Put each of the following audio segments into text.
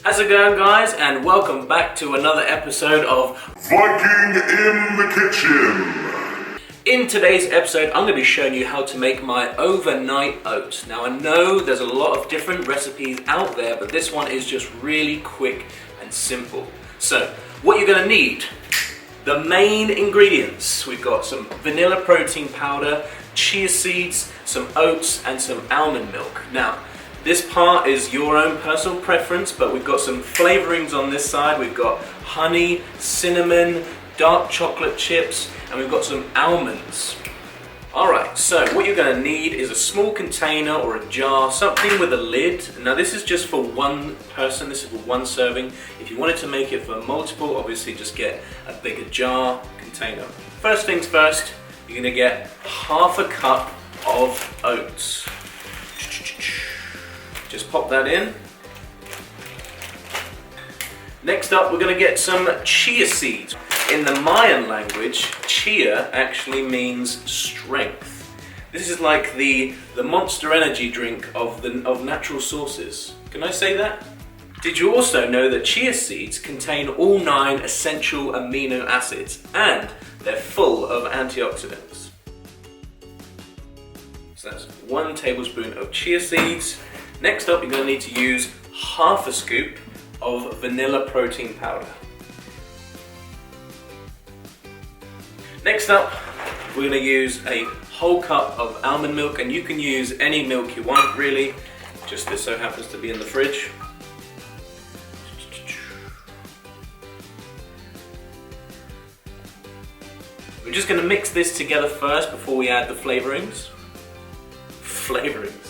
How's it going, guys? And welcome back to another episode of Viking in the Kitchen. In today's episode, I'm going to be showing you how to make my overnight oats. Now, I know there's a lot of different recipes out there, but this one is just really quick and simple. So, what you're going to need, the main ingredients. We've got some vanilla protein powder, chia seeds, some oats, and some almond milk. Now, this part is your own personal preference, but we've got some flavorings on this side. We've got honey, cinnamon, dark chocolate chips, and we've got some almonds. Alright, so what you're going to need is a small container or a jar, something with a lid. Now this is just for one person, this is for one serving. If you wanted to make it for multiple, obviously just get a bigger jar, container. First things first, you're going to get half a cup of oats. Just pop that in. Next up, we're going to get some chia seeds. In the Mayan language, chia actually means strength. This is like the Monster Energy drink of natural sources. Can I say that? Did you also know that chia seeds contain all 9 essential amino acids and they're full of antioxidants? So that's 1 tablespoon of chia seeds. Next up, you're going to need to use half a scoop of vanilla protein powder. Next up, we're going to use a whole cup of almond milk, and you can use any milk you want, really. Just this so happens to be in the fridge. We're just going to mix this together first before we add the flavorings. Flavorings.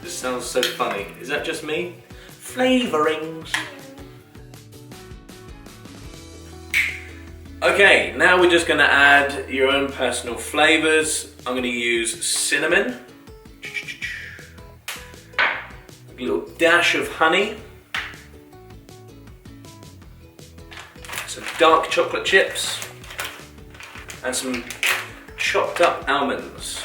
This sounds so funny. Is that just me? Flavorings. Okay, now we're just going to add your own personal flavors. I'm going to use cinnamon, a little dash of honey, some dark chocolate chips, and some chopped up almonds.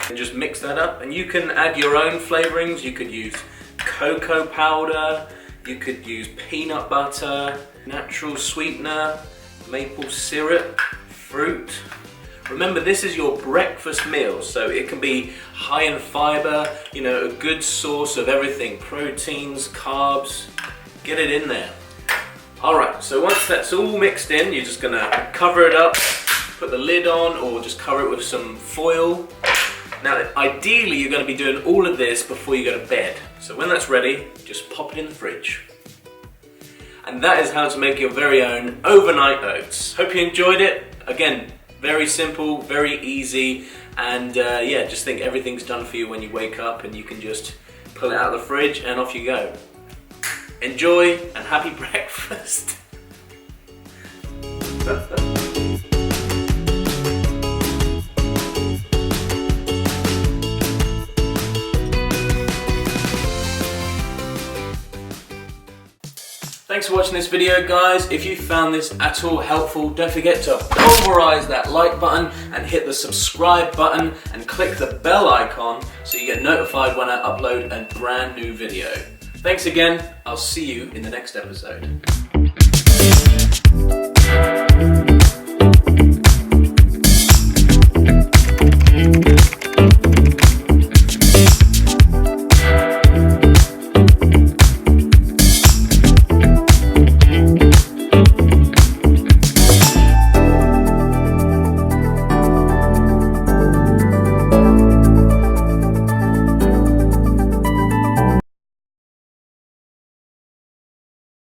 And just mix that up, and you can add your own flavorings. You could use cocoa powder, you could use peanut butter, natural sweetener, maple syrup, fruit. Remember, this is your breakfast meal, so it can be high in fiber, you know, a good source of everything, proteins, carbs, get it in there. Alright, so once that's all mixed in, you're just gonna cover it up, put the lid on, or just cover it with some foil. Now, ideally, you're going to be doing all of this before you go to bed. So when that's ready, just pop it in the fridge. And that is how to make your very own overnight oats. Hope you enjoyed it. Again, very simple, very easy, and yeah, just think everything's done for you when you wake up, and you can just pull it out of the fridge and off you go. Enjoy and happy breakfast. Thanks for watching this video, guys. If you found this at all helpful, don't forget to pulverize that like button and hit the subscribe button and click the bell icon so you get notified when I upload a brand new video. Thanks again. I'll see you in the next episode.